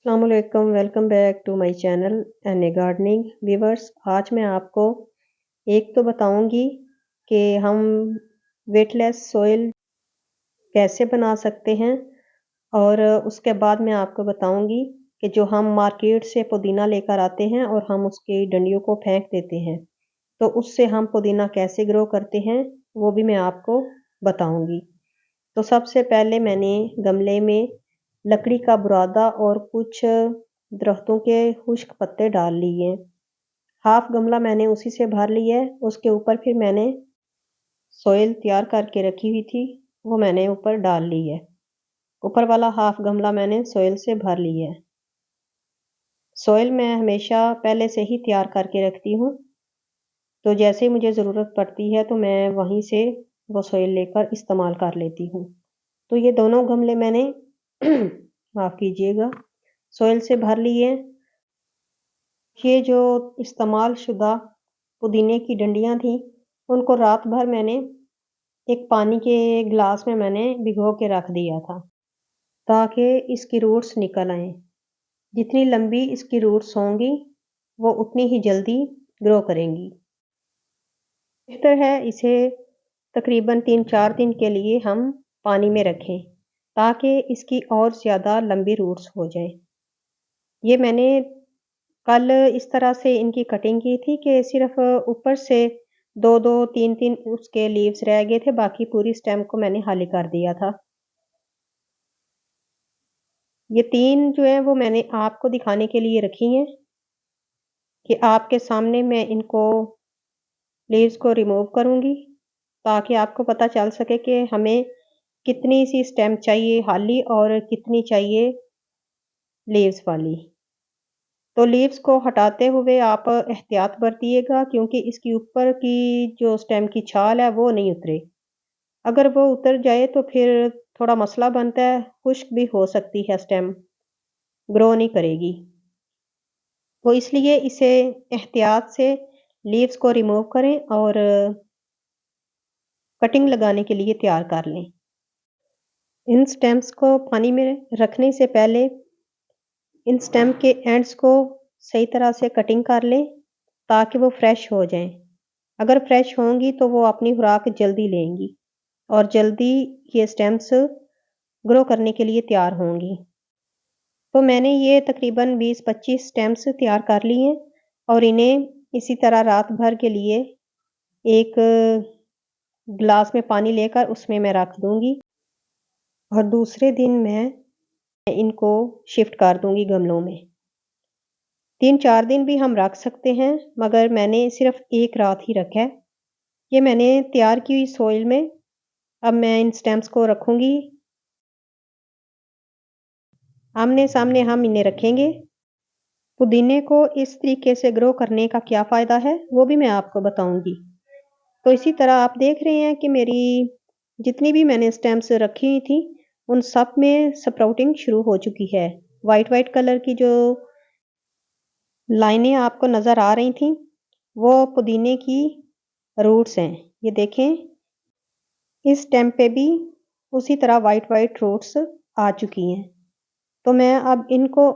अस्सलामुअलैकुम welcome back to my channel N gardening viewers. आज मैं आपको एक तो बताऊंगी कि हम वेटलेस सॉइल कैसे बना सकते हैं, और उसके बाद मैं आपको बताऊंगी कि जो हम मार्केट से पुदीना लेकर आते हैं और हम उसकी डंडियों को फेंक देते हैं, तो उससे हम पुदीना कैसे ग्रो करते हैं वो भी मैं आपको बताऊंगी। तो सबसे पहले मैंने गमले में लकड़ी का बुरादा और कुछ दरख्तों के खुश्क पत्ते डाल लिए। हाफ गमला मैंने उसी से भर लिया है। उसके ऊपर फिर मैंने सॉइल तैयार करके रखी हुई थी, वो मैंने ऊपर डाल ली है। ऊपर वाला हाफ गमला मैंने सॉइल से भर लिया है। सॉइल मैं हमेशा पहले से ही तैयार करके रखती हूँ, तो जैसे मुझे ज़रूरत पड़ती है तो मैं वहीं से वो सॉइल लेकर इस्तेमाल कर लेती हूँ। तो ये दोनों गमले मैंने माफ़ कीजिएगा सॉइल से भर लिए। ये जो इस्तेमाल शुदा पुदीने की डंडियाँ थी, उनको रात भर मैंने एक पानी के गिलास में मैंने भिगो के रख दिया था, ताकि इसकी रूट्स निकल आएँ। जितनी लंबी इसकी रूट्स होंगी, वो उतनी ही जल्दी ग्रो करेंगी। बेहतर है इसे तकरीबन 3-4 दिन के लिए हम पानी में रखें, ताकि इसकी और ज़्यादा लंबी रूट्स हो जाएँ। ये मैंने कल इस तरह से इनकी कटिंग की थी कि सिर्फ ऊपर से 2-2 3-3 उसके लीव्स रह गए थे, बाकी पूरी स्टेम को मैंने खाली कर दिया था। ये 3 जो है वो मैंने आपको दिखाने के लिए रखी हैं कि आपके सामने मैं इनको लीव्स को रिमूव करूँगी, ताकि आपको पता चल सके कि हमें कितनी सी स्टेम चाहिए खाली और कितनी चाहिए लीव्स वाली। तो लीव्स को हटाते हुए आप एहतियात बरतिएगा, क्योंकि इसकी ऊपर की जो स्टेम की छाल है वो नहीं उतरे। अगर वो उतर जाए तो फिर थोड़ा मसला बनता है, खुश्क भी हो सकती है स्टेम, ग्रो नहीं करेगी। तो इसलिए इसे एहतियात से लीव्स को रिमूव करें और कटिंग लगाने के लिए तैयार कर लें। इन स्टेम्स को पानी में रखने से पहले इन स्टेम के एंड्स को सही तरह से कटिंग कर लें, ताकि वो फ्रेश हो जाएं। अगर फ्रेश होंगी तो वो अपनी खुराक जल्दी लेंगी और जल्दी ये स्टेम्स ग्रो करने के लिए तैयार होंगी। तो मैंने ये तकरीबन 20-25 स्टेम्स तैयार कर लिए हैं, और इन्हें इसी तरह रात भर के लिए एक गिलास में पानी लेकर उसमें मैं रख दूंगी, और दूसरे दिन मैं इनको शिफ्ट कर दूंगी गमलों में। 3-4 दिन भी हम रख सकते हैं, मगर मैंने सिर्फ एक रात ही रखा है। ये मैंने तैयार की हुई सॉइल में अब मैं इन स्टेम्स को रखूंगी, आमने सामने हम इन्हें रखेंगे। पुदीने को इस तरीके से ग्रो करने का क्या फ़ायदा है वो भी मैं आपको बताऊंगी। तो इसी तरह आप देख रहे हैं कि मेरी जितनी भी मैंने स्टेम्स रखी हुई थी, उन सब में स्प्राउटिंग शुरू हो चुकी है। वाइट वाइट कलर की जो लाइनें आपको नज़र आ रही थी, वो पुदीने की रूट्स हैं। ये देखें, इस स्टेम पे भी उसी तरह वाइट वाइट रूट्स आ चुकी हैं। तो मैं अब इनको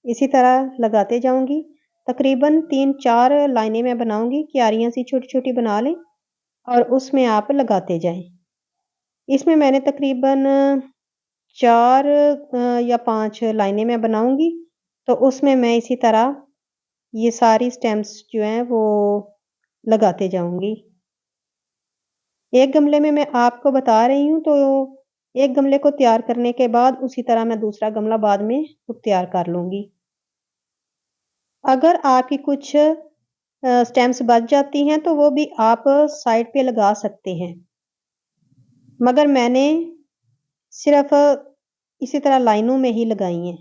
इसी तरह लगाते जाऊंगी। तकरीबन 3-4 लाइनें मैं बनाऊंगी, क्यारियां सी छोटी छोटी बना लें और उसमें आप लगाते जाएं। इसमें मैंने तकरीबन 4 या 5 लाइनें मैं बनाऊंगी, तो उसमें मैं इसी तरह ये सारी स्टेम्स जो हैं वो लगाते जाऊंगी। एक गमले में मैं आपको बता रही हूँ, तो एक गमले को तैयार करने के बाद उसी तरह मैं दूसरा गमला बाद में खुद तैयार कर लूंगी। अगर आपकी कुछ स्टेम्स बच जाती हैं तो वो भी आप साइड पे लगा सकते हैं, मगर मैंने सिर्फ इसी तरह लाइनों में ही लगाई हैं।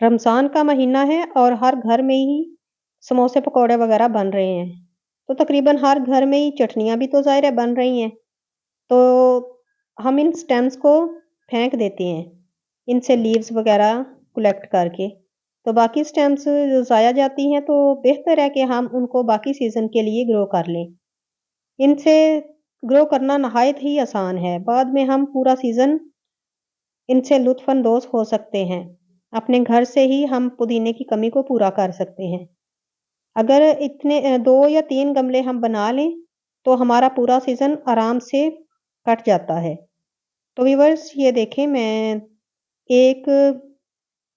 रमज़ान का महीना है और हर घर में ही समोसे पकौड़े वगैरह बन रहे हैं, तो तकरीबन हर घर में ही चटनियाँ भी तो ज़ाहिर है बन रही हैं। तो हम इन स्टेम्स को फेंक देते हैं, इनसे लीव्स वगैरह कलेक्ट करके। तो बाकी स्टेम्स जो ज़ाया जाती हैं, तो बेहतर है कि हम उनको बाकी सीज़न के लिए ग्रो कर लें। इनसे ग्रो करना नहायत ही आसान है, बाद में हम पूरा सीज़न इनसे लुत्फ़ अंदोज़ हो सकते हैं। अपने घर से ही हम पुदीने की कमी को पूरा कर सकते हैं। अगर इतने 2 या 3 गमले हम बना लें, तो हमारा पूरा सीज़न आराम से कट जाता है। तो व्यूअर्स ये देखें, मैं एक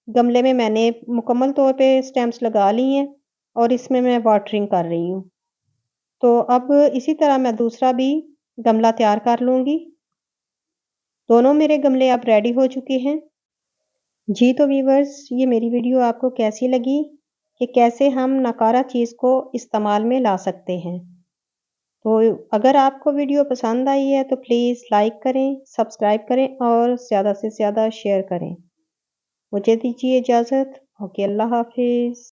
गमले में मैंने मुकम्मल तौर पे स्टेम्स लगा ली हैं और इसमें मैं वाटरिंग कर रही हूँ। तो अब इसी तरह मैं दूसरा भी गमला तैयार कर लूँगी। दोनों मेरे गमले अब रेडी हो चुके हैं। जी, तो व्यूअर्स ये मेरी वीडियो आपको कैसी लगी कि कैसे हम नकारा चीज़ को इस्तेमाल में ला सकते हैं। तो अगर आपको वीडियो पसंद आई है तो प्लीज़ लाइक करें, सब्सक्राइब करें और ज़्यादा से ज़्यादा शेयर करें। मुझे दीजिए इजाज़त। ओके, अल्लाह हाफ़िज़।